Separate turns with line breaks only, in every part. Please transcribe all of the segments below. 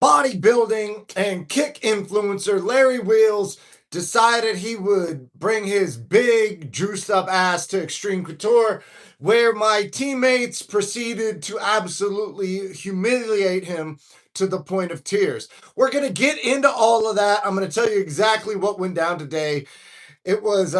bodybuilding and kick influencer Larry Wheels decided he would bring his big juiced up ass to Xtreme Couture, where my teammates proceeded to absolutely humiliate him to the point of tears. We're going to get into all of that. I'm going to tell you exactly what went down today. It was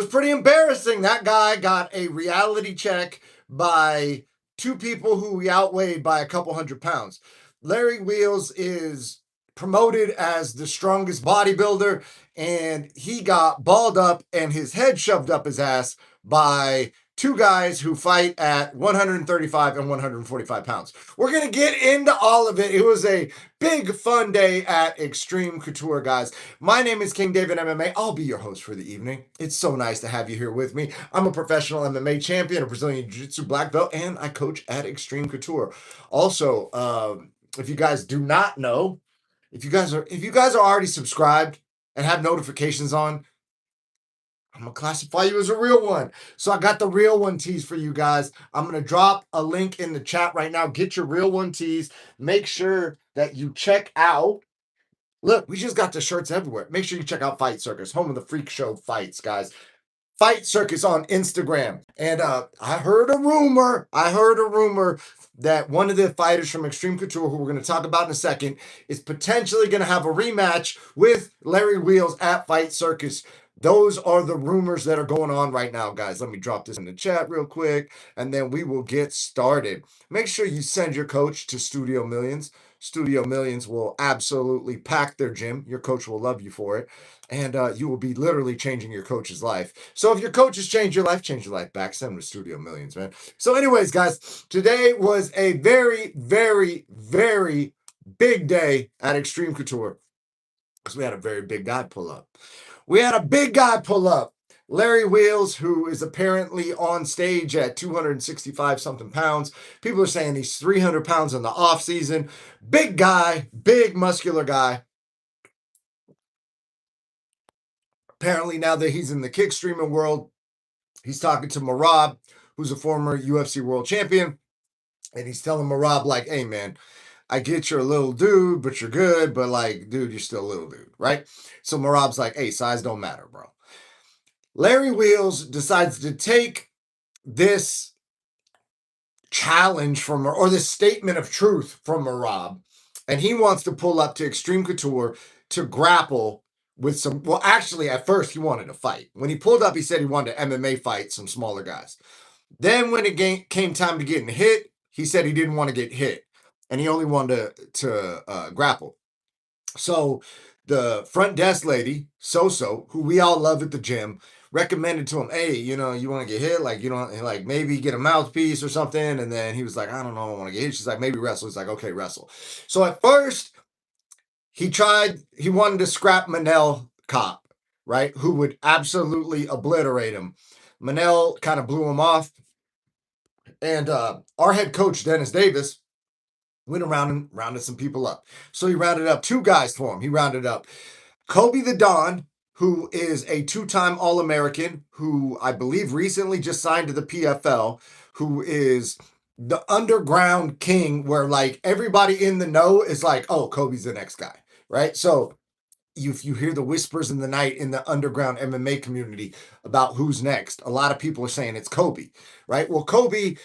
pretty embarrassing. That guy got a reality check by two people who he outweighed by a couple £100. Larry Wheels is promoted as the strongest bodybuilder, and he got balled up and his head shoved up his ass by two guys who fight at 135 and 145 pounds. We're going to get into all of it. It was a big fun day at Xtreme Couture, guys. My name is King David MMA. I'll be your host for the evening. It's so nice to have you here with me. I'm a professional MMA champion, a Brazilian Jiu-Jitsu black belt, and I coach at Xtreme Couture. Also, if you guys do not know, if you guys are already subscribed and have notifications on, I'm gonna classify you as a real one. So I got the real one tees for you guys. I'm gonna drop a link in the chat right now. Get your real one tees. Make sure that you check out. Look, we just got the shirts everywhere. Make sure you check out Fight Circus, home of the freak show fights, guys. Fight Circus on Instagram. And I heard a rumor that one of the fighters from Xtreme Couture, who we're going to talk about in a second, is potentially going to have a rematch with Larry Wheels at Fight Circus. Those are the rumors that are going on right now, guys. Let me drop this in the chat real quick, and then we will get started. Make sure you send your coach to Studio Millions. Studio Millions will absolutely pack their gym. Your coach will love you for it. And you will be literally changing your coach's life. So if your coach has changed your life back. Send them to Studio Millions, man. So anyways, guys, today was a very, very, very big day at Xtreme Couture because we had a very big guy pull up. Larry Wheels, who is apparently on stage at 265 something pounds. People are saying he's 300 pounds in the off season. Big guy, big muscular guy. Apparently, now that he's in the kick streaming world, he's talking to Marab, who's a former UFC world champion. And he's telling Marab, like, hey, man, I get you're a little dude, but you're good. But, like, dude, you're still a little dude, right? So Marab's like, hey, size don't matter, bro. Larry Wheels decides to take this challenge from, or this statement of truth from Marab, and he wants to pull up to Xtreme Couture to grapple with some. Well, actually, at first he wanted to fight. When he pulled up, he said he wanted to MMA fight some smaller guys. Then when it came time to getting hit, he said he didn't want to get hit, and he only wanted to grapple. So the front desk lady, So, who we all love at the gym, recommended to him, hey, you want to get hit? Like, like maybe get a mouthpiece or something. And then he was like, I don't know, I want to get hit. She's like, maybe wrestle. He's like, okay, wrestle. So at first, he wanted to scrap Manel Cop, right? Who would absolutely obliterate him. Manel kind of blew him off. And our head coach, Dennis Davis, went around and rounded some people up. So he rounded up two guys for him. He rounded up Kobe the Don, who is a two-time All-American, who I believe recently just signed to the PFL, who is the underground king, where like everybody in the know is like, oh, Kobe's the next guy, right? So if you hear the whispers in the night in the underground MMA community about who's next, a lot of people are saying it's Kobe, right? Well, Kobe,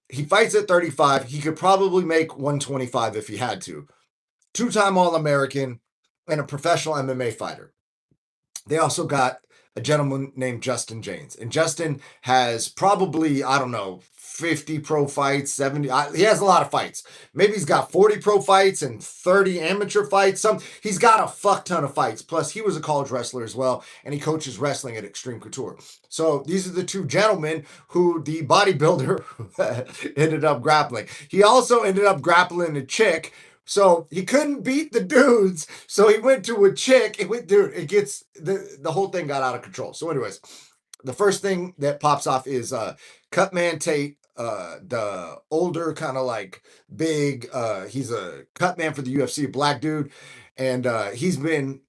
he fights at 35. He could probably make 125 if he had to. Two-time All-American and a professional MMA fighter. They also got a gentleman named Justin James. And Justin has probably, I don't know, 50 pro fights, 70. He has a lot of fights. Maybe he's got 40 pro fights and 30 amateur fights. He's got a fuck ton of fights. Plus, he was a college wrestler as well, and he coaches wrestling at Xtreme Couture. So these are the two gentlemen who the bodybuilder ended up grappling. He also ended up grappling a chick. So he couldn't beat the dudes, so he went to a chick. The whole thing got out of control. So anyways, the first thing that pops off is Cutman Tate, the older kind of like big, he's a cut man for the UFC, black dude, and he's been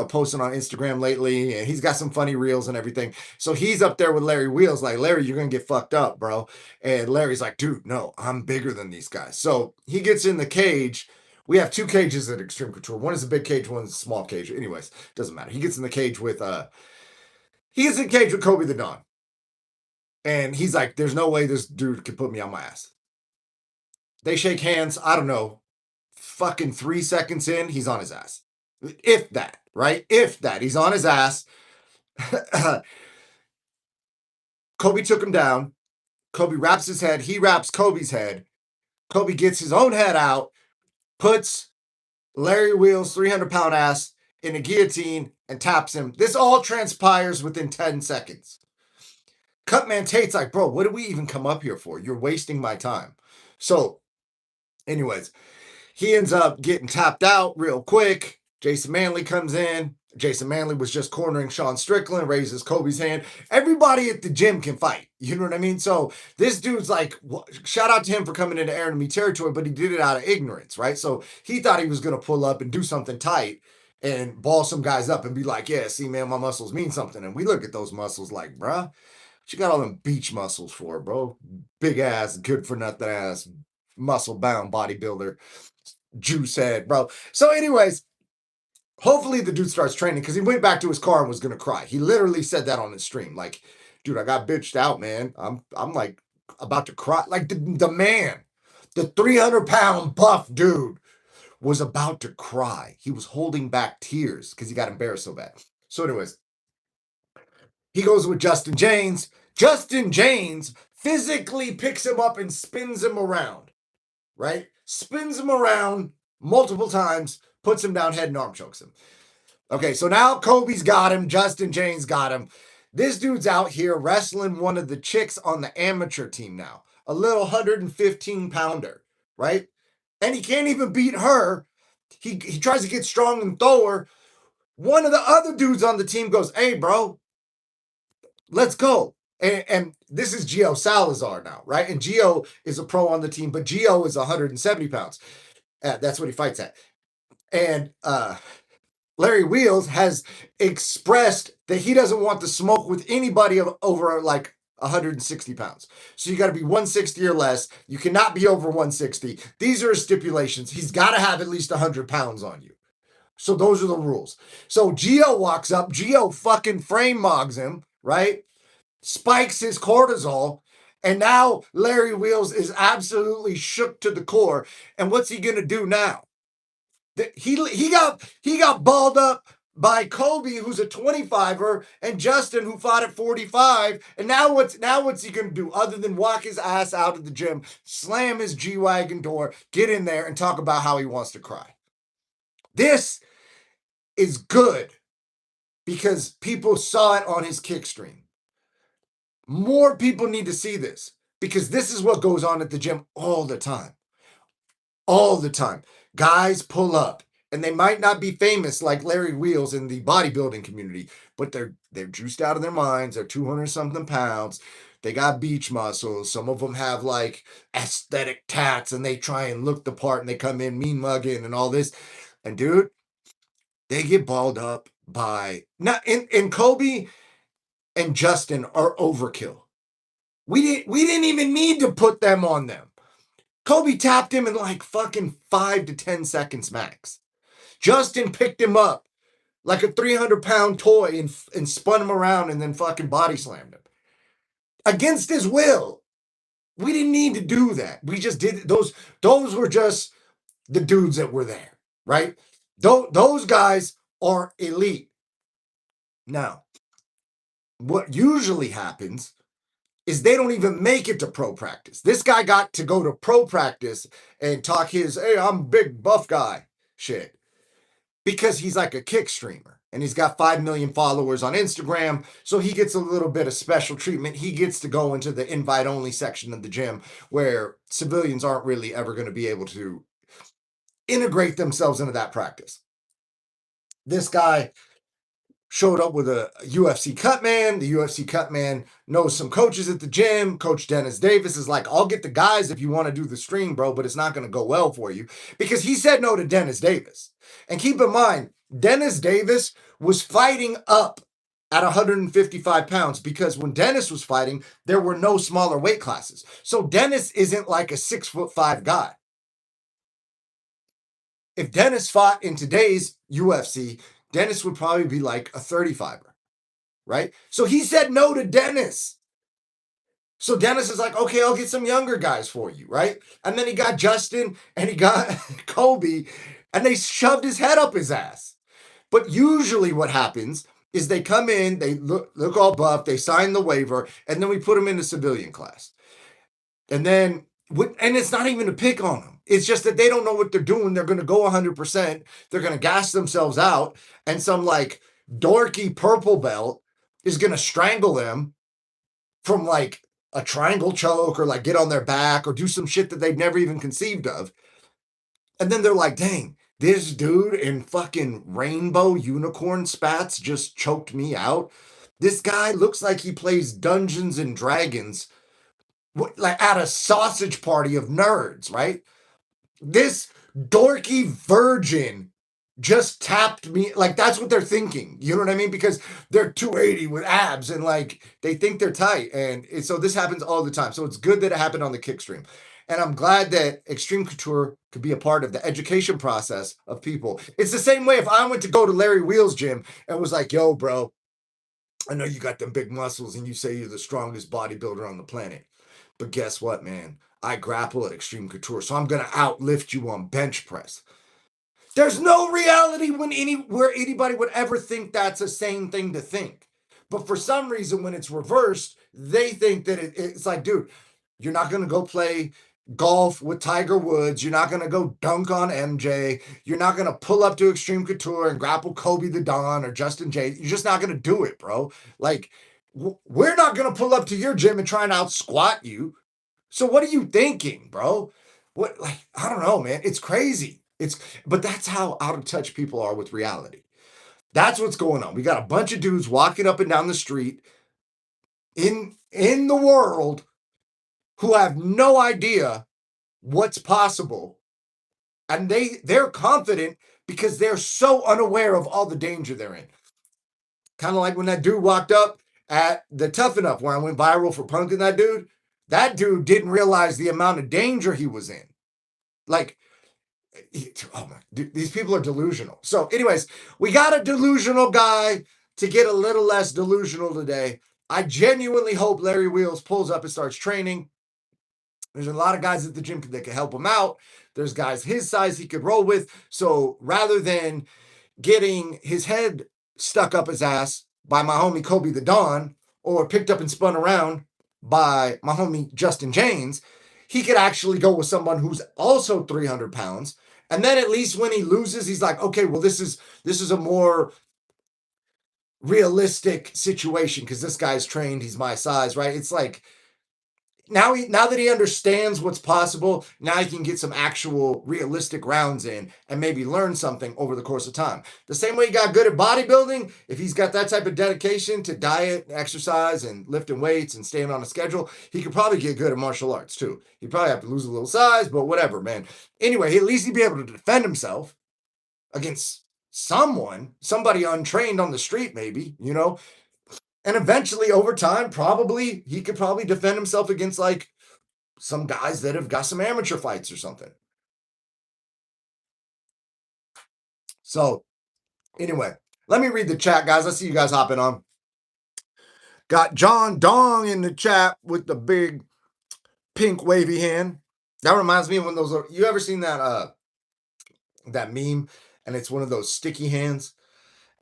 posting on Instagram lately, and he's got some funny reels and everything. So he's up there with Larry Wheels, like, Larry, you're gonna get fucked up, bro. And Larry's like, dude, no, I'm bigger than these guys. So he gets in the cage We have 2 cages at Xtreme Couture. One is a big cage, one is a small cage. Anyways, doesn't matter. He gets in the cage with Kobe the Don. And he's like, there's no way this dude can put me on my ass. They shake hands. I don't know. Fucking 3 seconds in, he's on his ass. If that, right? If that. He's on his ass. Kobe took him down. Kobe wraps his head. He wraps Kobe's head. Kobe gets his own head out, puts Larry Wheels' 300-pound ass in a guillotine and taps him. This all transpires within 10 seconds. Cutman Tate's like, bro, what did we even come up here for? You're wasting my time. So, anyways, he ends up getting tapped out real quick. Jason Manley comes in. Jason Manley was just cornering Sean Strickland, raises Kobe's hand. Everybody at the gym can fight. You know what I mean? So this dude's like, shout out to him for coming into enemy territory, but he did it out of ignorance, right? So he thought he was going to pull up and do something tight and ball some guys up and be like, yeah, see, man, my muscles mean something. And we look at those muscles like, bruh, what you got all them beach muscles for, bro? Big ass, good for nothing ass, muscle bound bodybuilder, juice head, bro. So anyways, hopefully the dude starts training because he went back to his car and was going to cry. He literally said that on his stream. Like, dude, I got bitched out, man. I'm like about to cry. Like the man, the 300-pound buff dude was about to cry. He was holding back tears because he got embarrassed so bad. So anyways, he goes with Justin James. Justin James physically picks him up and spins him around, right? Spins him around multiple times, puts him down, head and arm chokes him. Okay, so now Kobe's got him. Justin James got him. This dude's out here wrestling one of the chicks on the amateur team now. A little 115-pounder, right? And he can't even beat her. He tries to get strong and throw her. One of the other dudes on the team goes, hey, bro, let's go. And this is Gio Salazar now, right? And Gio is a pro on the team, but Gio is 170 pounds. That's what he fights at. And Larry Wheels has expressed that he doesn't want to smoke with anybody over like 160 pounds. So you got to be 160 or less. You cannot be over 160. These are his stipulations. He's got to have at least 100 pounds on you. So those are the rules. So Gio walks up. Gio fucking frame mogs him, right? Spikes his cortisol. And now Larry Wheels is absolutely shook to the core. And what's he going to do now? He got balled up by Kobe, who's a 25er, and Justin, who fought at 45. And now what's he gonna do other than walk his ass out of the gym, slam his G-Wagon door, get in there, and talk about how he wants to cry? This is good because people saw it on his kick stream. More people need to see this because this is what goes on at the gym all the time. All the time. Guys pull up and they might not be famous like Larry Wheels in the bodybuilding community, but they're juiced out of their minds. They're 200-something pounds. They got beach muscles. Some of them have like aesthetic tats and they try and look the part and they come in mean mugging and all this. And dude, they get balled up by and Kobe and Justin are overkill. We didn't even need to put them on them. Kobe tapped him in like fucking 5 to 10 seconds max. Justin picked him up like a 300-pound toy and spun him around and then fucking body slammed him. Against his will. We didn't need to do that. We just did those were just the dudes that were there, right? Those guys are elite. Now, what usually happens is they don't even make it to pro practice. This guy got to go to pro practice and talk his, hey, I'm a big buff guy shit. Because he's like a kick streamer and he's got 5 million followers on Instagram. So he gets a little bit of special treatment. He gets to go into the invite only section of the gym where civilians aren't really ever going to be able to integrate themselves into that practice. This guy showed up with a UFC cut man. The UFC cut man knows some coaches at the gym. Coach Dennis Davis is like, I'll get the guys if you want to do the stream, bro, but it's not going to go well for you because he said no to Dennis Davis. And keep in mind, Dennis Davis was fighting up at 155 pounds because when Dennis was fighting, there were no smaller weight classes. So Dennis isn't like a 6'5" guy. if Dennis fought in today's UFC, Dennis would probably be like a 35er, right? So he said no to Dennis. So Dennis is like, okay, I'll get some younger guys for you, right? And then he got Justin and he got Kobe, and they shoved his head up his ass. But usually what happens is they come in, they look all buff, they sign the waiver, and then we put them into civilian class. And then, and it's not even to pick on them. It's just that they don't know what they're doing. They're going to go 100%. They're going to gas themselves out. And some like dorky purple belt is going to strangle them from like a triangle choke or like get on their back or do some shit that they've never even conceived of. And then they're like, dang, this dude in fucking rainbow unicorn spats just choked me out. This guy looks like he plays Dungeons and Dragons like at a sausage party of nerds, right? This dorky virgin just tapped me. Like, that's what they're thinking. You know what I mean? Because they're 280 with abs and like they think they're tight. And so this happens all the time. So it's good that it happened on the Kickstream. And I'm glad that Xtreme Couture could be a part of the education process of people. It's the same way if I went to go to Larry Wheel's gym and was like, yo, bro, I know you got them big muscles and you say you're the strongest bodybuilder on the planet. But guess what, man? I grapple at Xtreme Couture, so I'm going to outlift you on bench press. There's no reality where anybody would ever think that's a sane thing to think. But for some reason, when it's reversed, they think that it's like, dude, you're not going to go play golf with Tiger Woods. You're not going to go dunk on MJ. You're not going to pull up to Xtreme Couture and grapple Kobe the Don or Justin J. You're just not going to do it, bro. Like, we're not going to pull up to your gym and try and out squat you. So what are you thinking, bro? What, like, I don't know, man. It's crazy. But that's how out of touch people are with reality. That's what's going on. We got a bunch of dudes walking up and down the street in the world who have no idea what's possible. And they're confident because they're so unaware of all the danger they're in. Kind of like when that dude walked up at the Tough Enough where I went viral for punking that dude. That dude didn't realize the amount of danger he was in. Like, oh my, dude, these people are delusional. So anyways, we got a delusional guy to get a little less delusional today. I genuinely hope Larry Wheels pulls up and starts training. There's a lot of guys at the gym that can help him out. There's guys his size he could roll with. So rather than getting his head stuck up his ass by my homie Kobe the Don or picked up and spun around by my homie Justin James, he could actually go with someone who's also 300 pounds. And then at least when he loses, he's like, okay, well, this is a more realistic situation because this guy's trained, he's my size, right? It's like now that he understands what's possible, now he can get some actual realistic rounds in and maybe learn something over the course of time. The same way he got good at bodybuilding, if he's got that type of dedication to diet, exercise, and lifting weights and staying on a schedule, he could probably get good at martial arts too. He'd probably have to lose a little size, but whatever, man. Anyway, at least he'd be able to defend himself against somebody untrained on the street, maybe, you know? And eventually, over time, he could probably defend himself against like some guys that have got some amateur fights or something. So, anyway, let me read the chat, guys. I see you guys hopping on. Got John Dong in the chat with the big pink wavy hand. That reminds me of when you ever seen that that meme? And it's one of those sticky hands.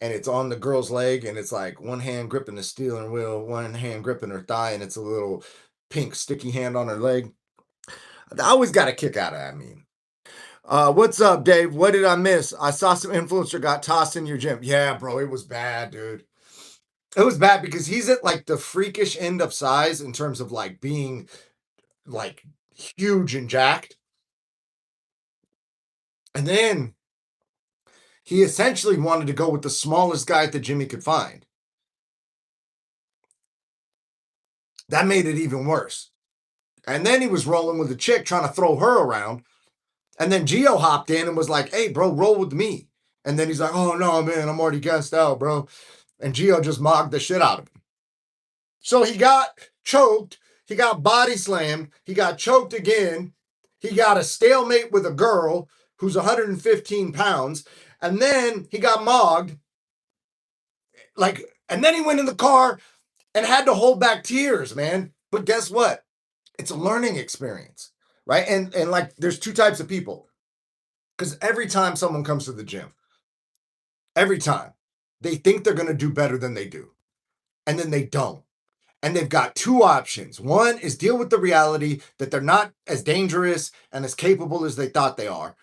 And it's on the girl's leg, and it's like one hand gripping the steering wheel, one hand gripping her thigh, and it's a little pink sticky hand on her leg. I always got a kick out of that meme. What's up, Dave? What did I miss? I saw some influencer got tossed in your gym. Yeah, bro, it was bad, dude. It was bad because he's at like the freakish end of size in terms of like being like huge and jacked. And then he essentially wanted to go with the smallest guy at the gym he could find. That made it even worse. And then he was rolling with a chick trying to throw her around. And then Gio hopped in and was like, hey, bro, roll with me. And then he's like, oh, no, man, I'm already gassed out, bro. And Gio just mocked the shit out of him. So he got choked. He got body slammed. He got choked again. He got a stalemate with a girl. who's 115 pounds, and then he got mogged, and then he went in the car and had to hold back tears, man. But guess what? It's a learning experience, right? And there's two types of people. Because every time someone comes to the gym, every time, they think they're going to do better than they do. And then they don't. And they've got two options. One is deal with the reality that they're not as dangerous and as capable as they thought they are.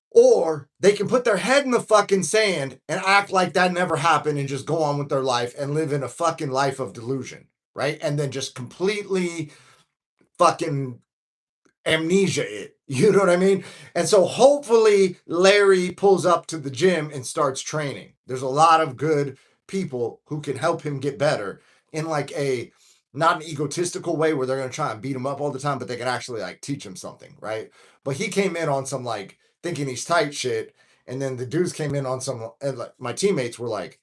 Or they can put their head in the fucking sand and act like that never happened and just go on with their life and live in a fucking life of delusion, right? And then just completely fucking amnesia it. You know what I mean? And so hopefully Larry pulls up to the gym and starts training. There's a lot of good people who can help him get better in not an egotistical way where they're going to try and beat him up all the time, but they can actually teach him something, right? But he came in on some thinking he's tight shit, and then the dudes came in on some, and my teammates were like,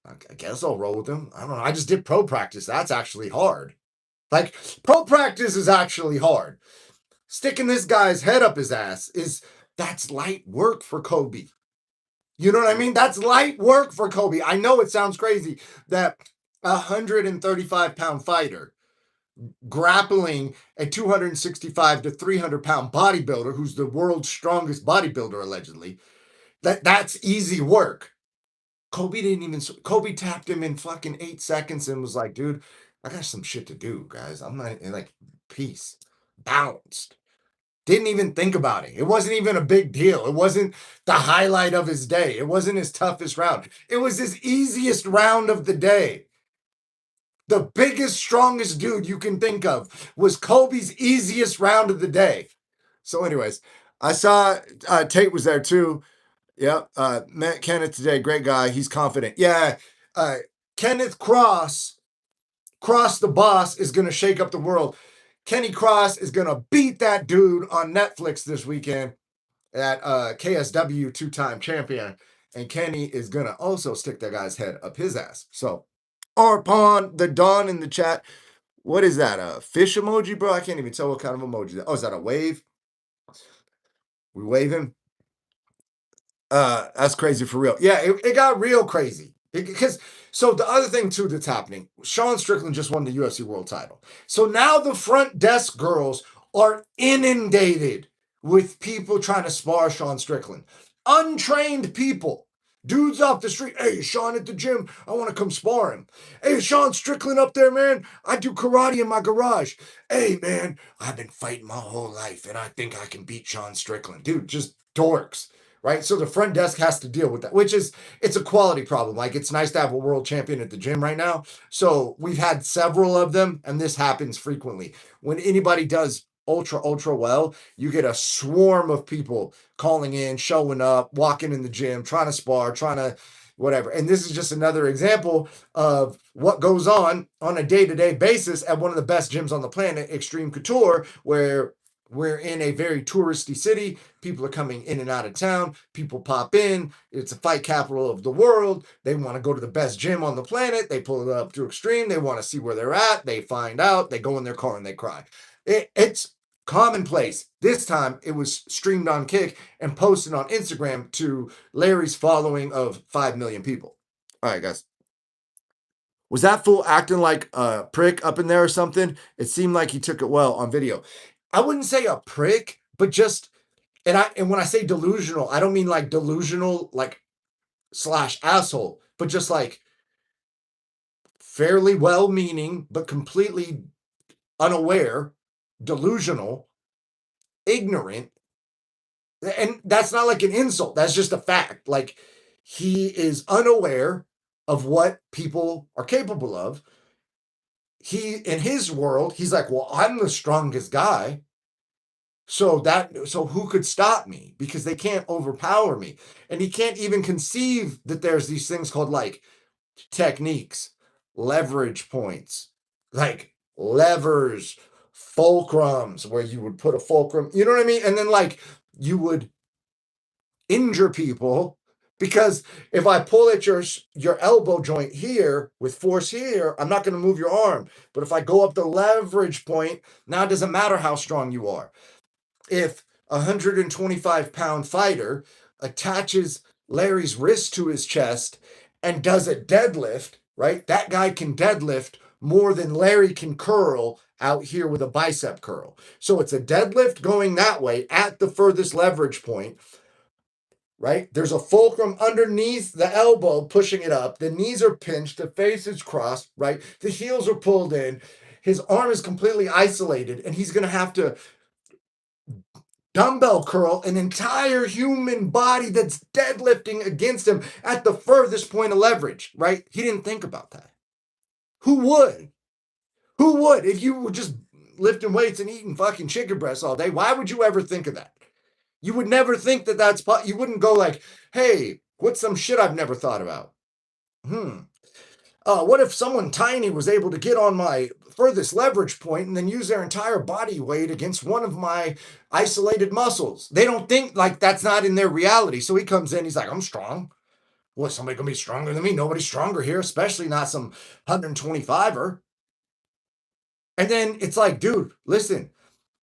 I guess I'll roll with him. I don't know. I just did pro practice. That's actually hard. Pro practice is actually hard. Sticking this guy's head up his ass that's light work for Kobe. You know what I mean? That's light work for Kobe. I know it sounds crazy that a 135-pound fighter grappling a 265 to 300-pound bodybuilder who's the world's strongest bodybuilder allegedly, that's easy work. Kobe tapped him in fucking 8 seconds and was like, dude, I got some shit to do, guys. I'm not peace, bounced. Didn't even think about it. It wasn't even a big deal. It wasn't the highlight of his day. It wasn't his toughest round. It was his easiest round of the day. The biggest, strongest dude you can think of was Kobe's easiest round of the day. So anyways, I saw Tate was there too. Yep. Met Kenneth today. Great guy. He's confident. Yeah. Kenneth Cross the boss is going to shake up the world. Kenny Cross is going to beat that dude on Netflix this weekend at KSW 2-time champion. And Kenny is going to also stick that guy's head up his ass. So, Arpon, the Dawn in the chat. What is that? A fish emoji, bro? I can't even tell what kind of emoji that. Oh, is that a wave? We waving? That's crazy for real. Yeah, it got real crazy. So the other thing too that's happening, Sean Strickland just won the UFC world title. So now the front desk girls are inundated with people trying to spar Sean Strickland. Untrained people. Dudes off the street. Hey, Sean at the gym. I want to come spar him. Hey, Sean Strickland up there, man. I do karate in my garage. Hey, man, I've been fighting my whole life and I think I can beat Sean Strickland. Dude, just dorks. Right? So the front desk has to deal with that, it's a quality problem. It's nice to have a world champion at the gym right now. So we've had several of them, and this happens frequently. When anybody does ultra well, you get a swarm of people calling in, showing up, walking in the gym, trying to spar, trying to whatever. And this is just another example of what goes on a day-to-day basis at one of the best gyms on the planet, Xtreme Couture, where we're in a very touristy city. People are coming in and out of town. People pop in. It's a fight capital of the world. They want to go to the best gym on the planet. They pull it up to Xtreme. They want to see where they're at. They find out. They go in their car and they cry. It's commonplace. This time it was streamed on Kick and posted on Instagram to Larry's following of 5 million people. All right, guys. Was that fool acting like a prick up in there or something? It seemed like he took it well on video. I wouldn't say a prick, but just, and when I say delusional, I don't mean delusional, / asshole, but just fairly well-meaning, but completely unaware, delusional, ignorant. And that's not an insult. That's just a fact. He is unaware of what people are capable of. In his world, he's like, well, I'm the strongest guy. So who could stop me? Because they can't overpower me. And he can't even conceive that there's these things called techniques, leverage points, levers, fulcrums, where you would put a fulcrum, you know what I mean? And then you would injure people, because if I pull at your elbow joint here with force here, I'm not going to move your arm. But if I go up the leverage point, now it doesn't matter how strong you are. If 125-pound fighter attaches Larry's wrist to his chest and does a deadlift, right? That guy can deadlift more than Larry can curl out here with a bicep curl. So it's a deadlift going that way at the furthest leverage point, right? There's a fulcrum underneath the elbow pushing it up. The knees are pinched, the face is crossed, right? The heels are pulled in. His arm is completely isolated, and he's going to have to dumbbell curl an entire human body that's deadlifting against him at the furthest point of leverage, right? He didn't think about that. Who would? Who would? If you were just lifting weights and eating fucking chicken breasts all day, why would you ever think of that? You would never think that that's, you wouldn't go like, hey, what's some shit I've never thought about? What if someone tiny was able to get on my furthest leverage point and then use their entire body weight against one of my isolated muscles? They don't think, like, that's not in their reality. So he comes in, he's like, I'm strong. What, somebody gonna be stronger than me? Nobody's stronger here, especially not some 125er. And then it's like, dude, listen,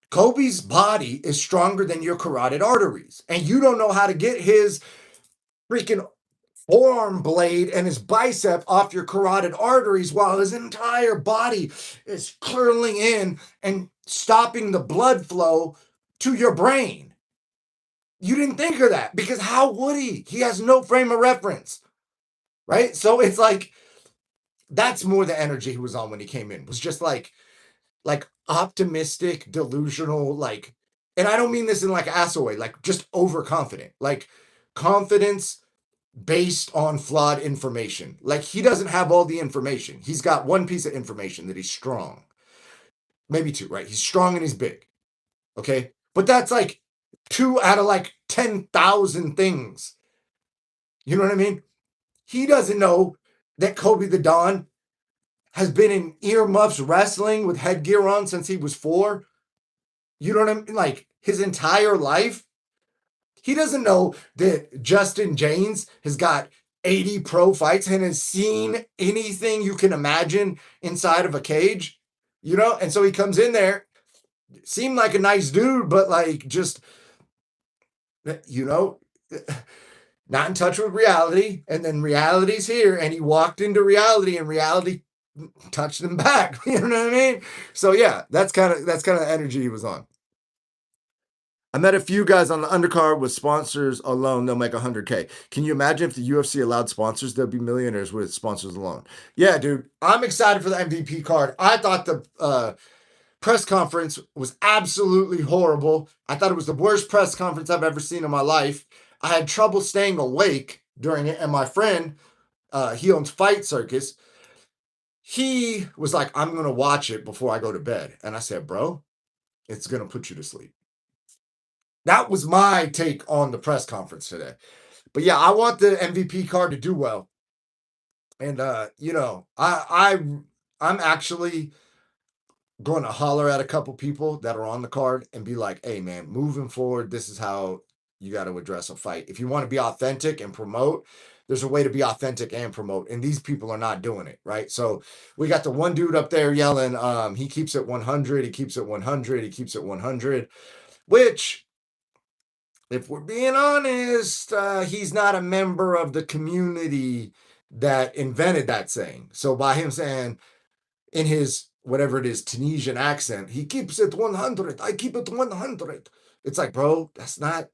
Kobe's body is stronger than your carotid arteries, and you don't know how to get his freaking forearm blade and his bicep off your carotid arteries while his entire body is curling in and stopping the blood flow to your brain. You didn't think of that, because how would he? He has no frame of reference, right? So it's like, that's more the energy he was on when he came in, was just like optimistic, delusional, like, and I don't mean this in like ass way, like just overconfident, like confidence based on flawed information. Like, he doesn't have all the information. He's got one piece of information, that he's strong. Maybe two, right? He's strong and he's big. Okay? But that's like 2 out of like 10,000 things. You know what I mean? He doesn't know that Kobe the Don has been in earmuffs wrestling with headgear on since he was 4. You know what I mean? Like, his entire life. He doesn't know that Justin James has got 80 pro fights and has seen anything you can imagine inside of a cage, you know? And so he comes in there, seemed like a nice dude, but like, just, you know, not in touch with reality. And then reality's here, and he walked into reality, and reality touched him back. You know what I mean? So yeah, that's kind of the energy he was on. I met a few guys on the undercard with sponsors alone. They'll make 100K. Can you imagine if the UFC allowed sponsors? They'll be millionaires with sponsors alone. Yeah, dude. I'm excited for the MVP card. I thought the press conference was absolutely horrible. I thought it was the worst press conference I've ever seen in my life. I had trouble staying awake during it. And my friend, he owns Fight Circus. He was like, I'm going to watch it before I go to bed. And I said, bro, it's going to put you to sleep. That was my take on the press conference today. But yeah, I want the MVP card to do well. And you know, I'm actually going to holler at a couple people that are on the card and be like, hey man, moving forward, this is how you got to address a fight. If you want to be authentic and promote, there's a way to be authentic and promote, and these people are not doing it, right? So we got the one dude up there yelling, he keeps it 100, he keeps it 100, he keeps it 100, which, if we're being honest, he's not a member of the community that invented that saying. So by him saying in his, whatever it is, Tunisian accent, he keeps it 100, I keep it 100. It's like, bro, it's not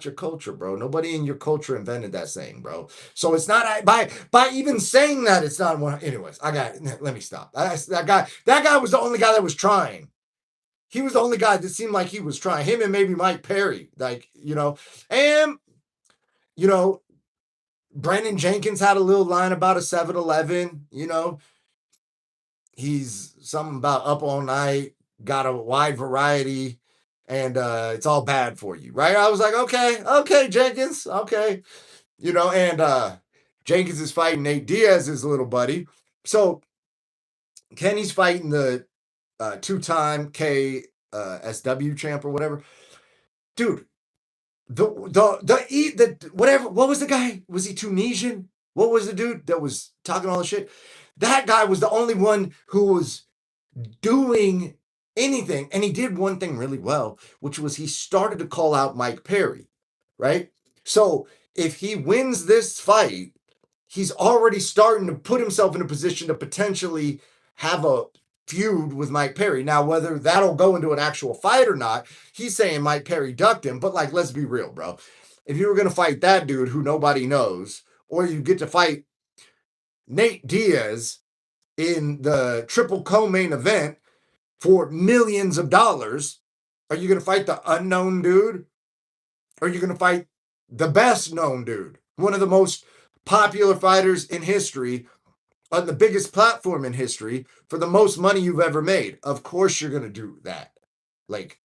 your culture, bro. Nobody in your culture invented that saying, bro. So it's not, by even saying that, it's not one. Anyways, let me stop. That guy was the only guy that was trying. He was the only guy that seemed like he was trying. Him and maybe Mike Perry, like, you know. And, you know, Brandon Jenkins had a little line about a 7-Eleven, you know. He's something about up all night, got a wide variety, and it's all bad for you, right? I was like, okay, Jenkins, okay. You know, and Jenkins is fighting Nate Diaz, his little buddy. So Kenny's fighting the 2-time KSW champ or whatever. Dude, whatever, what was the guy? Was he Tunisian? What was the dude that was talking all the shit? That guy was the only one who was doing anything. And he did one thing really well, which was he started to call out Mike Perry, right? So if he wins this fight, he's already starting to put himself in a position to potentially have a feud with Mike Perry. Now, whether that'll go into an actual fight or not, he's saying Mike Perry ducked him. But like, let's be real, bro. If you were going to fight that dude who nobody knows, or you get to fight Nate Diaz in the triple co-main event for millions of dollars, are you going to fight the unknown dude? Or are you going to fight the best known dude? One of the most popular fighters in history on the biggest platform in history for the most money you've ever made. Of course you're going to do that. Like,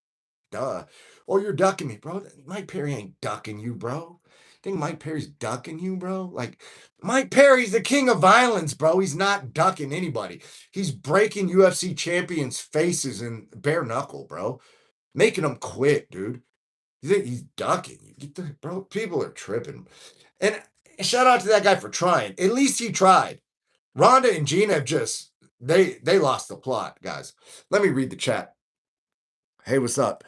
duh. Oh, you're ducking me, bro. Mike Perry ain't ducking you, bro. Think Mike Perry's ducking you, bro? Like, Mike Perry's the king of violence, bro. He's not ducking anybody. He's breaking UFC champions' faces in bare knuckle, bro. Making them quit, dude. You think he's ducking you? Get the, bro, people are tripping. And shout out to that guy for trying. At least he tried. Rhonda and Gina have just they lost the plot, guys. Let me read the chat. Hey, what's up?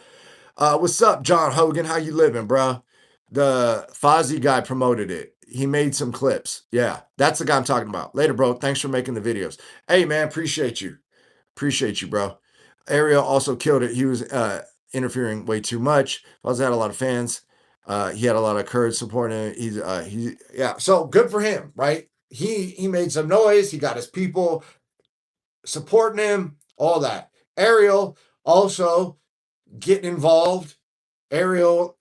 What's up, John Hogan? How you living, bro? The Fozzie guy promoted it. He made some clips. Yeah, that's the guy I'm talking about. Later, bro. Thanks for making the videos. Hey, man, appreciate you. Appreciate you, bro. Ariel also killed it. He was interfering way too much. Fozzie had a lot of fans. He had a lot of courage supporting him. Yeah. So good for him, right? He made some noise. He got his people supporting him. All that. Ariel also getting involved. Ariel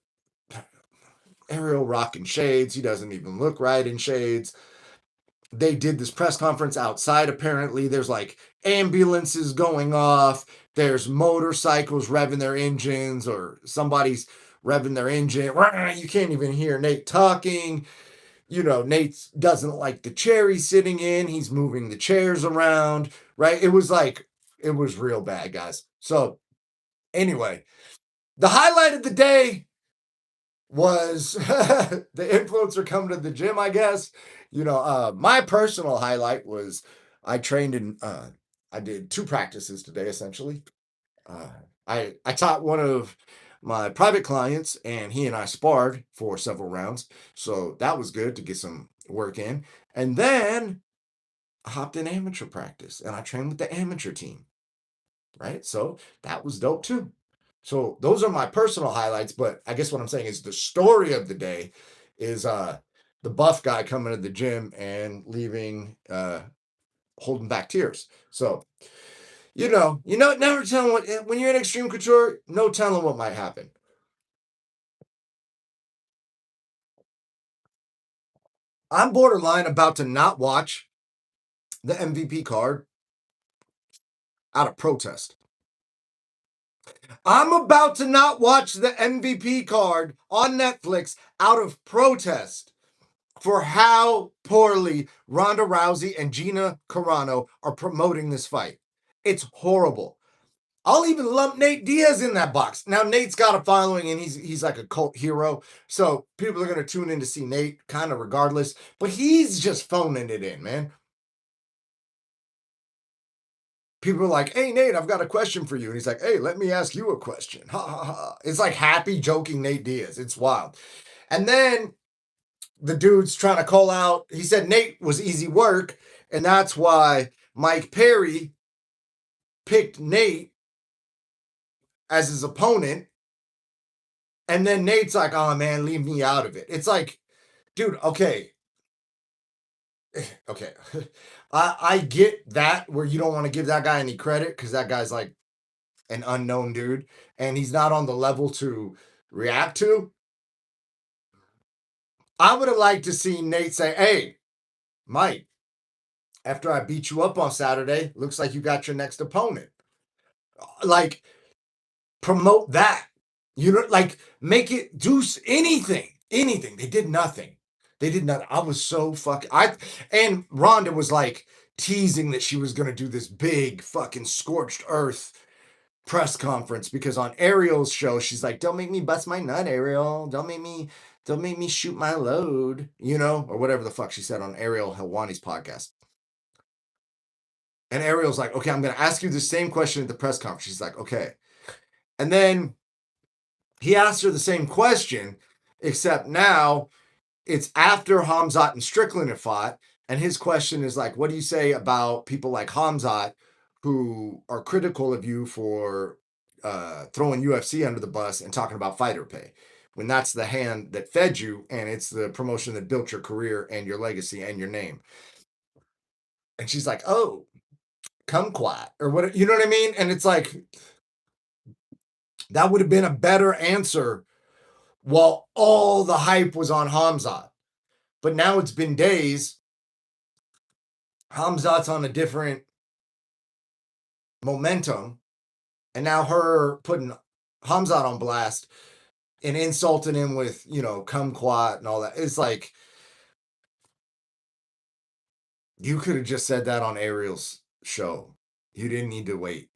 rocking shades. He doesn't even look right in shades. They did this press conference outside. Apparently, there's like ambulances going off. There's motorcycles revving their engines, or somebody's revving their engine. You can't even hear Nate talking. You know, Nate doesn't like the chair he's sitting in. He's moving the chairs around, right? It was real bad, guys. So, anyway, the highlight of the day was the influencer coming to the gym, I guess. You know, my personal highlight was I trained in, I did 2 practices today, essentially. Uh, I taught one of my private clients, and he and I sparred for several rounds. So that was good to get some work in. And then I hopped in amateur practice, and I trained with the amateur team, right? So that was dope too. So those are my personal highlights, but I guess what I'm saying is the story of the day is the buff guy coming to the gym and leaving holding back tears. So, never telling what when you're in Xtreme Couture, no telling what might happen. I'm borderline about to not watch the MVP card out of protest. I'm about to not watch the MVP card on Netflix out of protest for how poorly Ronda Rousey and Gina Carano are promoting this fight. It's horrible. I'll even lump Nate Diaz in that box. Now Nate's got a following and he's like a cult hero. So people are going to tune in to see Nate kind of regardless, but he's just phoning it in, man. People are like, "Hey Nate, I've got a question for you." And he's like, "Hey, let me ask you a question." Ha ha ha. It's like happy joking Nate Diaz. It's wild. And then the dude's trying to call out. He said Nate was easy work, and that's why Mike Perry picked Nate as his opponent. And then Nate's like, "Oh man, leave me out of it." It's like, dude, okay. Okay. I get that where you don't want to give that guy any credit because that guy's like an unknown dude and he's not on the level to react to. I would have liked to see Nate say, "Hey, Mike, after I beat you up on Saturday, looks like you got your next opponent." Like, promote that. You know, like, make it do anything. Anything. They did nothing. They did nothing. I was so fucking. And Rhonda was like teasing that she was going to do this big fucking scorched earth press conference because on Ariel's show, she's like, "Don't make me bust my nut, Ariel. Don't make me shoot my load," or whatever the fuck she said on Ariel Helwani's podcast. And Ariel's like, okay, I'm going to ask you the same question at the press conference. She's like, okay. And then he asked her the same question, except now it's after Hamzat and Strickland have fought. And his question is like, what do you say about people like Hamzat who are critical of you for throwing UFC under the bus and talking about fighter pay? When that's the hand that fed you and it's the promotion that built your career and your legacy and your name. And she's like, oh, kumquat or what, you know what I mean? And it's like, that would have been a better answer while all the hype was on Hamzat. But now it's been days. Hamzat's on a different momentum. And now her putting Hamzat on blast and insulting him with, you know, kumquat and all that. It's like, you could have just said that on Ariel's show. You didn't need to wait.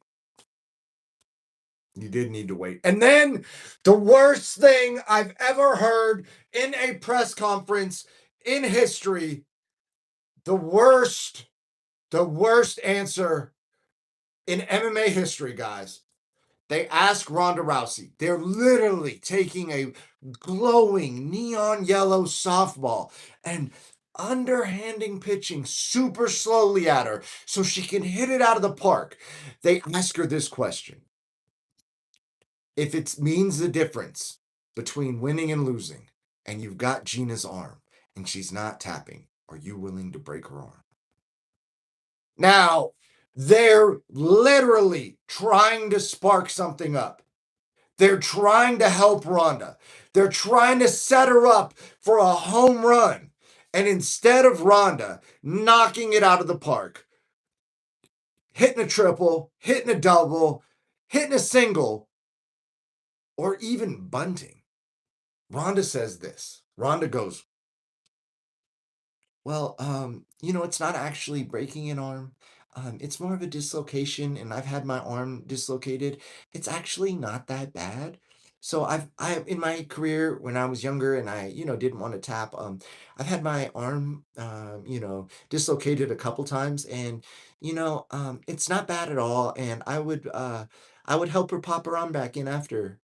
You did need to wait. And then the worst thing I've ever heard in a press conference in history, the worst answer in MMA history, guys. They ask Ronda Rousey. They're literally taking a glowing neon yellow softball and underhanding pitching super slowly at her so she can hit it out of the park. They ask her this question. If it means the difference between winning and losing, and you've got Gina's arm and she's not tapping, are you willing to break her arm? Now, they're literally trying to spark something up. They're trying to help Ronda. They're trying to set her up for a home run. And instead of Ronda knocking it out of the park, hitting a triple, hitting a double, hitting a single, or even bunting, Ronda says this. Ronda goes, well, you know, it's not actually breaking an arm. It's more of a dislocation, and I've had my arm dislocated. It's actually not that bad. So I in my career when I was younger and I, you know, didn't want to tap, I've had my arm, you know, dislocated a couple times, and you know, it's not bad at all. And I would help her pop her arm back in after.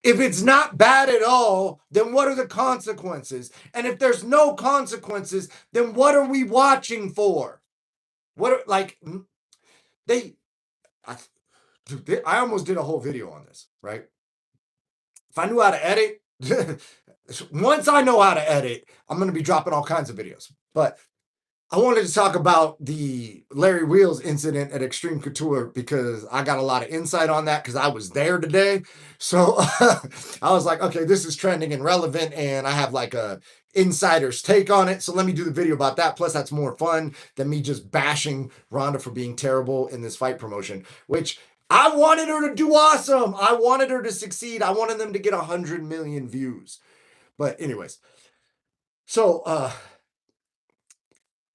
If it's not bad at all, then what are the consequences? And if there's no consequences, then what are we watching for? What are, like, they, I, I almost did a whole video on this, right? If I knew how to edit, once I know how to edit, I'm going to be dropping all kinds of videos. But I wanted to talk about the Larry Wheels incident at Xtreme Couture because I got a lot of insight on that because I was there today. So I was like, okay, this is trending and relevant, and I have like a insider's take on it. So let me do the video about that. Plus, that's more fun than me just bashing Ronda for being terrible in this fight promotion, which I wanted her to do awesome. I wanted her to succeed. I wanted them to get 100 million views. But anyways, so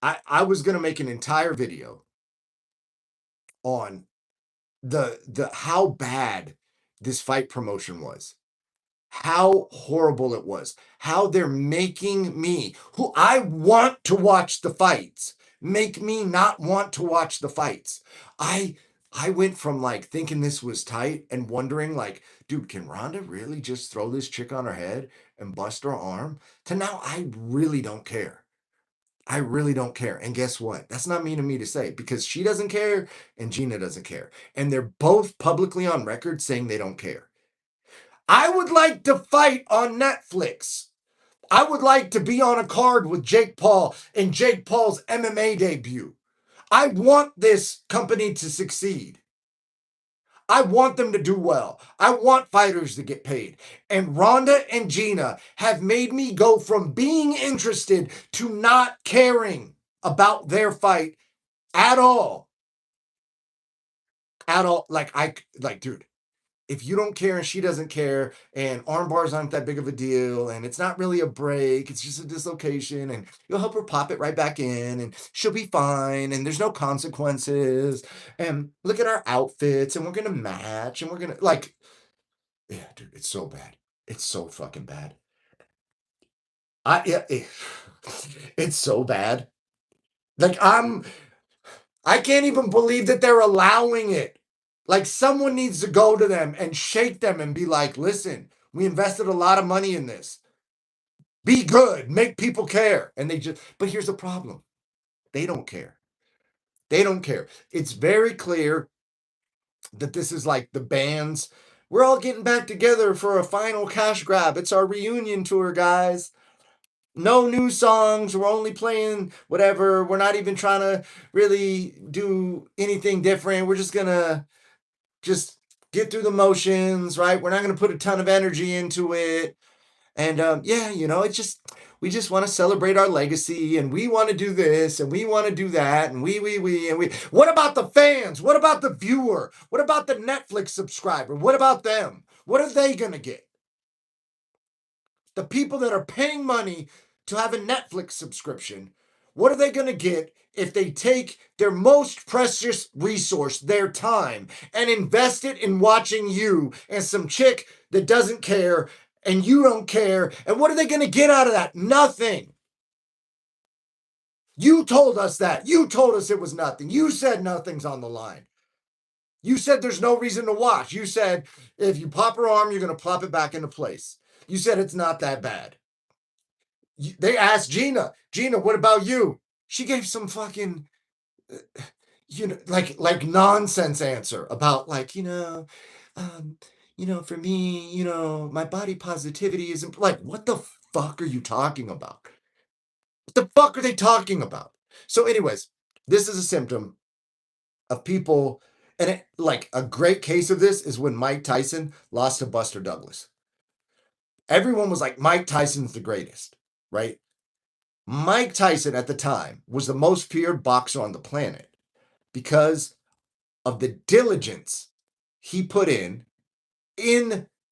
I was gonna make an entire video on the how bad this fight promotion was, how horrible it was, how they're making me, who I want to watch the fights, make me not want to watch the fights. I went from like thinking this was tight and wondering like, dude, can Ronda really just throw this chick on her head and bust her arm? To now I really don't care. I really don't care. And guess what? That's not mean of me to say because she doesn't care and Gina doesn't care. And they're both publicly on record saying they don't care. I would like to fight on Netflix. I would like to be on a card with Jake Paul in Jake Paul's MMA debut. I want this company to succeed. I want them to do well. I want fighters to get paid. And Ronda and Gina have made me go from being interested to not caring about their fight at all. At all. Like, dude, if you don't care and she doesn't care and arm bars aren't that big of a deal and it's not really a break, it's just a dislocation and you'll help her pop it right back in and she'll be fine and there's no consequences and look at our outfits and we're gonna match and we're gonna like, yeah, dude, it's so bad. It's so fucking bad. Yeah, it's so bad Like, I can't even believe that they're allowing it. Like, someone needs to go to them and shake them and be like, listen, we invested a lot of money in this. Be good, make people care. And but here's the problem. They don't care. They don't care. It's very clear that this is like the bands. We're all getting back together for a final cash grab. It's our reunion tour, guys. No new songs. We're only playing whatever. We're not even trying to really do anything different. We're just gonna just get through the motions, right? We're not gonna put a ton of energy into it. And yeah, it's just we just want to celebrate our legacy, and we want to do this, and we want to do that, and we. What about the fans? What about the viewer? What about the Netflix subscriber? What about them? What are they gonna get? The people that are paying money to have a Netflix subscription, what are they going to get if they take their most precious resource, their time, and invest it in watching you and some chick that doesn't care and you don't care? And what are they going to get out of that? Nothing. You told us that. You told us it was nothing. You said nothing's on the line. You said there's no reason to watch. You said if you pop her arm, you're going to plop it back into place. You said it's not that bad. They asked Gina, what about you? She gave some fucking, like nonsense answer about like, for me, my body positivity isn't like, what the fuck are you talking about? What the fuck are they talking about? So, anyways, this is a symptom of people, and like a great case of this is when Mike Tyson lost to Buster Douglas. Everyone was like, Mike Tyson's the greatest, right? Mike Tyson at the time was the most feared boxer on the planet because of the diligence he put in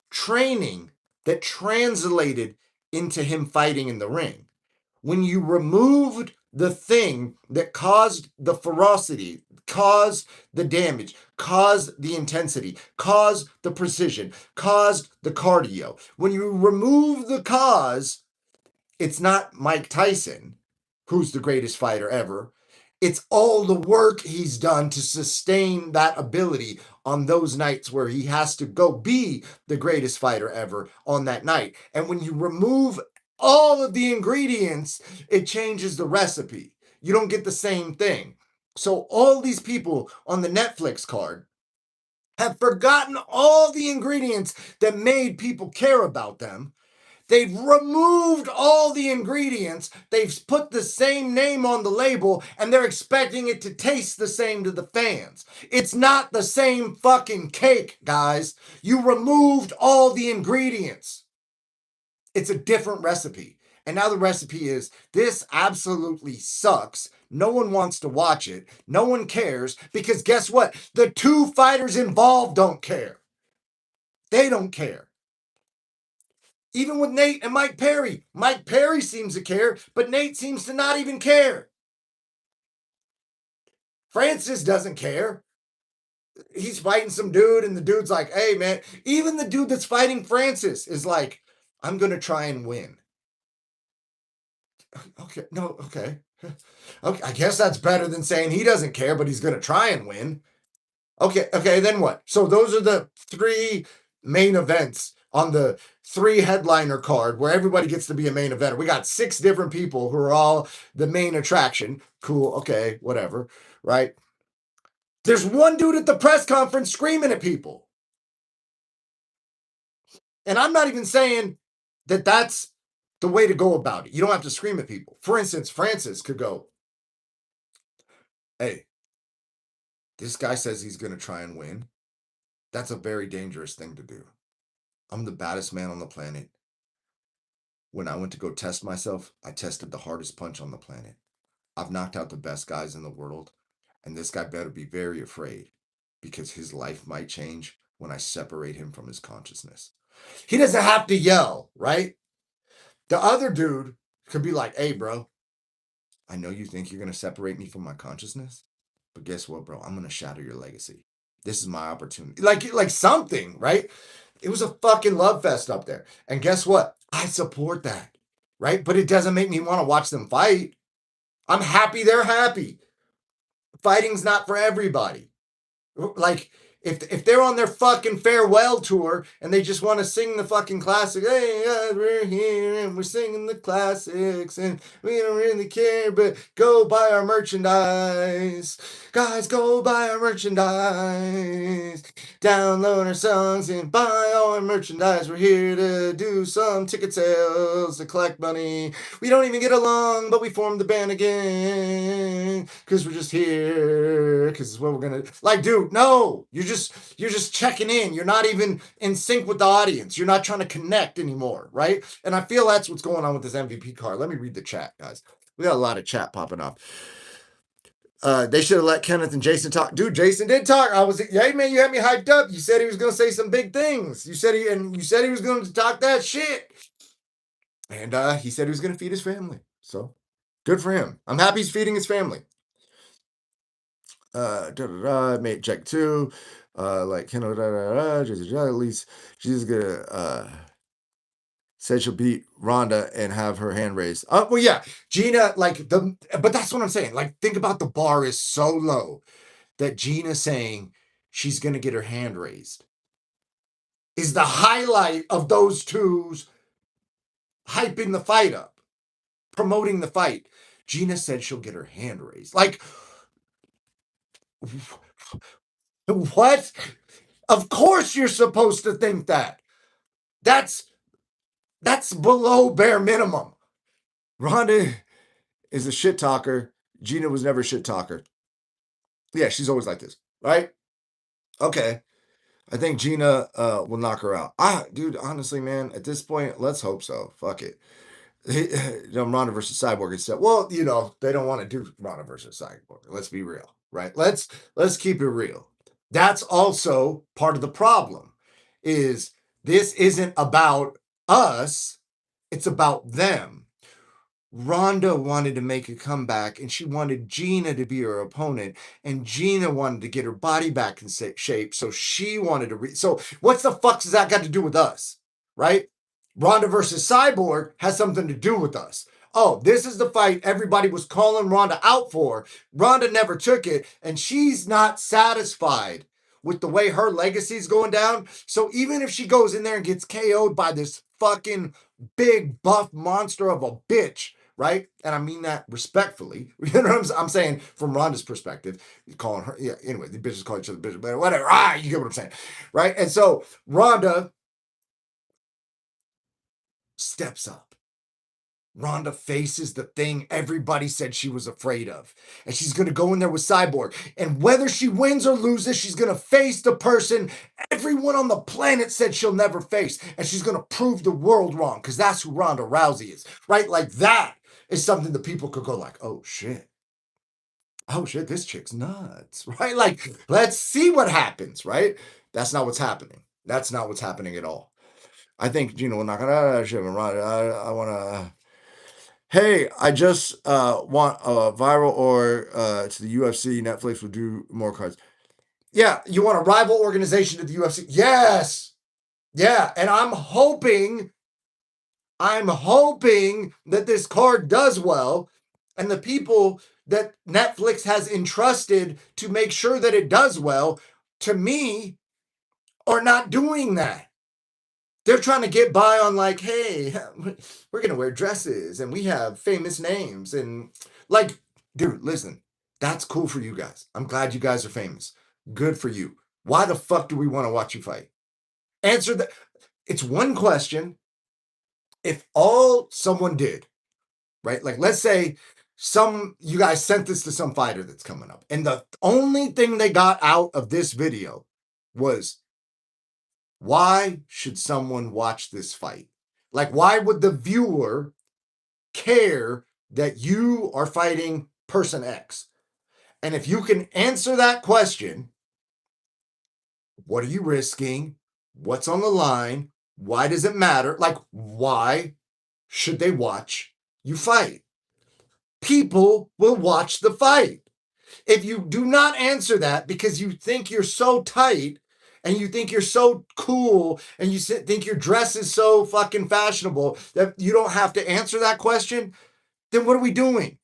training that translated into him fighting in the ring. When you removed the thing that caused the ferocity, caused the damage, caused the intensity, caused the precision, caused the cardio, when you remove the cause, it's not Mike Tyson, who's the greatest fighter ever. It's all the work he's done to sustain that ability on those nights where he has to go be the greatest fighter ever on that night. And when you remove all of the ingredients, it changes the recipe. You don't get the same thing. So all these people on the Netflix card have forgotten all the ingredients that made people care about them. They've removed all the ingredients. They've put the same name on the label, and they're expecting it to taste the same to the fans. It's not the same fucking cake, guys. You removed all the ingredients. It's a different recipe. And now the recipe is, this absolutely sucks. No one wants to watch it. No one cares, because guess what? The two fighters involved don't care. They don't care. Even with Nate and Mike Perry seems to care, but Nate seems to not even care. Francis doesn't care. He's fighting some dude, and the dude's like, hey, man. Even the dude that's fighting Francis is like, I'm going to try and win. Okay, no, okay. Okay, I guess that's better than saying he doesn't care, but he's going to try and win. Okay, then what? So those are the three main events on the 3 headliner card where everybody gets to be a main eventer. We got 6 different people who are all the main attraction. Cool, okay, whatever, right? There's one dude at the press conference screaming at people. And I'm not even saying that that's the way to go about it. You don't have to scream at people. For instance, Francis could go, hey, this guy says he's going to try and win. That's a very dangerous thing to do. I'm the baddest man on the planet. When I went to go test myself, I tested the hardest punch on the planet. I've knocked out the best guys in the world, and this guy better be very afraid because his life might change when I separate him from his consciousness. He doesn't have to yell, right? The other dude could be like, hey, bro, I know you think you're going to separate me from my consciousness, but guess what, bro? I'm going to shatter your legacy. This is my opportunity. Like something, right? It was a fucking love fest up there. And guess what? I support that, right? But it doesn't make me want to watch them fight. I'm happy they're happy. Fighting's not for everybody. Like, if they're on their fucking farewell tour and they just want to sing the fucking classic, hey guys, we're here and we're singing the classics and we don't really care, but go buy our merchandise. Guys, go buy our merchandise. Download our songs and buy all our merchandise. We're here to do some ticket sales to collect money. We don't even get along, but we formed the band again because we're just here because it's what we're gonna like. Dude, no, you're just checking in. You're not even in sync with the audience. You're not trying to connect anymore, right? And I feel that's what's going on with this MVP card. Let me read the chat, guys. We got a lot of chat popping up. They should have let Kenneth and Jason talk. Dude, Jason did talk. Hey man, you had me hyped up. You said he was gonna say some big things. You said he was going to talk that shit. And he said he was gonna feed his family. So good for him. I'm happy he's feeding his family. Mate, check two. Like, you know, at least she's gonna said she'll beat Ronda and have her hand raised. Well, yeah, Gina, but that's what I'm saying. Like, think about the bar is so low that Gina saying she's gonna get her hand raised is the highlight of those two's hyping the fight up, promoting the fight. Gina said she'll get her hand raised. Like, what? Of course you're supposed to think that. That's below bare minimum. Ronda is a shit talker. Gina was never a shit talker. Yeah, she's always like this, right? Okay. I think Gina will knock her out. Dude, honestly, man, at this point, let's hope so. Fuck it. Ronda versus Cyborg and stuff. Well, you know, they don't want to do Ronda versus Cyborg. Let's be real, right? Let's keep it real. That's also part of the problem. Is this isn't about us? It's about them. Ronda wanted to make a comeback and she wanted Gina to be her opponent, and Gina wanted to get her body back in shape, so she wanted to so what's the fuck does that got to do with us, right? Ronda versus Cyborg has something to do with us. Oh, this is the fight everybody was calling Ronda out for. Ronda never took it, and she's not satisfied with the way her legacy's going down. So even if she goes in there and gets KO'd by this fucking big buff monster of a bitch, right? And I mean that respectfully. You know what I'm saying? From Ronda's perspective, calling her, yeah, anyway, the bitches call each other bitches, but whatever. You get what I'm saying, right? And so Ronda steps up. Ronda faces the thing everybody said she was afraid of. And she's going to go in there with Cyborg. And whether she wins or loses, she's going to face the person everyone on the planet said she'll never face. And she's going to prove the world wrong, because that's who Ronda Rousey is, right? Like, that is something that people could go like, oh shit, this chick's nuts, right? Like, let's see what happens, right? That's not what's happening. That's not what's happening at all. I think Gina will knock it out. I want to... Hey, I just want a viral or to the UFC. Netflix will do more cards. Yeah, you want a rival organization to the UFC? Yes. Yeah, and I'm hoping that this card does well, and the people that Netflix has entrusted to make sure that it does well, to me, are not doing that. They're trying to get by on like, hey, we're going to wear dresses and we have famous names. And like, dude, listen, that's cool for you guys. I'm glad you guys are famous. Good for you. Why the fuck do we want to watch you fight? Answer that. It's one question. If all someone did, right? Like, let's say you guys sent this to some fighter that's coming up, and the only thing they got out of this video was, why should someone watch this fight? Like, why would the viewer care that you are fighting person X? And if you can answer that question, what are you risking? What's on the line? Why does it matter? Like, why should they watch you fight? People will watch the fight. If you do not answer that because you think you're so tight and you think you're so cool and you think your dress is so fucking fashionable that you don't have to answer that question, then what are we doing?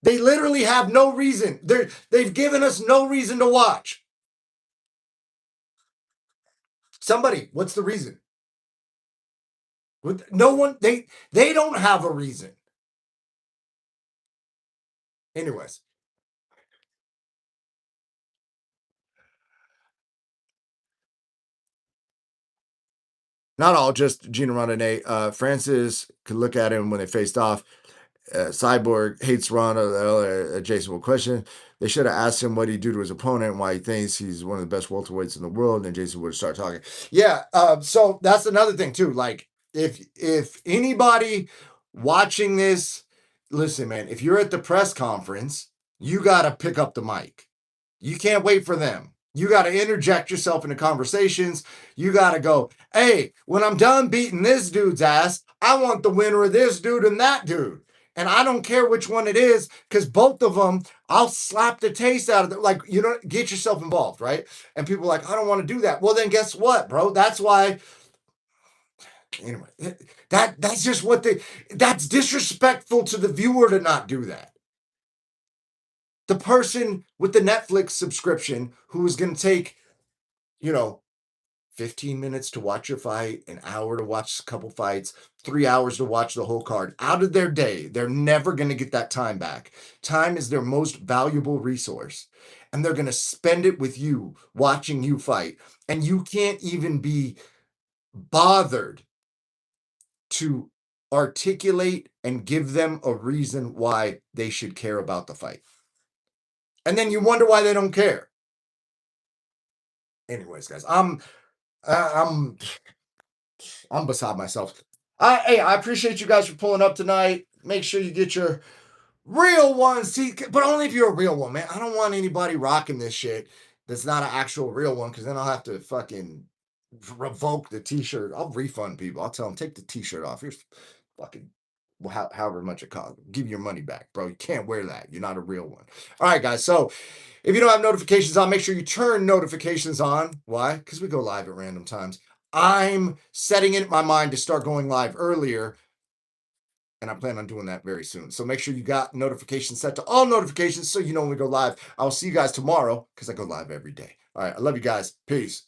They literally have no reason. They've given us no reason to watch. Somebody, what's the reason? No one, they don't have a reason. Anyways, not all, just Gina Ronda. Francis could look at him when they faced off. Cyborg hates Ronda. Jason will question. They should have asked him what he'd do to his opponent and why he thinks he's one of the best welterweights in the world. And then Jason would start talking. Yeah. So that's another thing too. Like if anybody watching this, listen, man, if you're at the press conference, you got to pick up the mic. You can't wait for them. You got to interject yourself into conversations. You got to go, hey, when I'm done beating this dude's ass, I want the winner of this dude and that dude. And I don't care which one it is, because both of them, I'll slap the taste out of it. Like, you know, get yourself involved, right? And people are like, I don't want to do that. Well, then guess what, bro? That's why. Anyway, that's just what that's disrespectful to the viewer to not do that. The person with the Netflix subscription who is going to take, you know, 15 minutes to watch your fight, an hour to watch a couple fights, 3 hours to watch the whole card out of their day. They're never going to get that time back. Time is their most valuable resource. And they're going to spend it with you, watching you fight. And you can't even be bothered to articulate and give them a reason why they should care about the fight. And then you wonder why they don't care. Anyways, guys, I'm beside myself. Hey, I appreciate you guys for pulling up tonight. Make sure you get your real ones, see, but only if you're a real one, man. I don't want anybody rocking this shit that's not an actual real one, because then I'll have to fucking revoke the t-shirt. I'll refund people. I'll tell them, take the t-shirt off. Here's fucking however much it costs. Give you your money back, bro. You can't wear that. You're not a real one. All right, guys. So if you don't have notifications on, make sure you turn notifications on. Why? Because we go live at random times. I'm setting it in my mind to start going live earlier, and I plan on doing that very soon. So make sure you got notifications set to all notifications so you know when we go live. I'll see you guys tomorrow, because I go live every day. All right. I love you guys. Peace.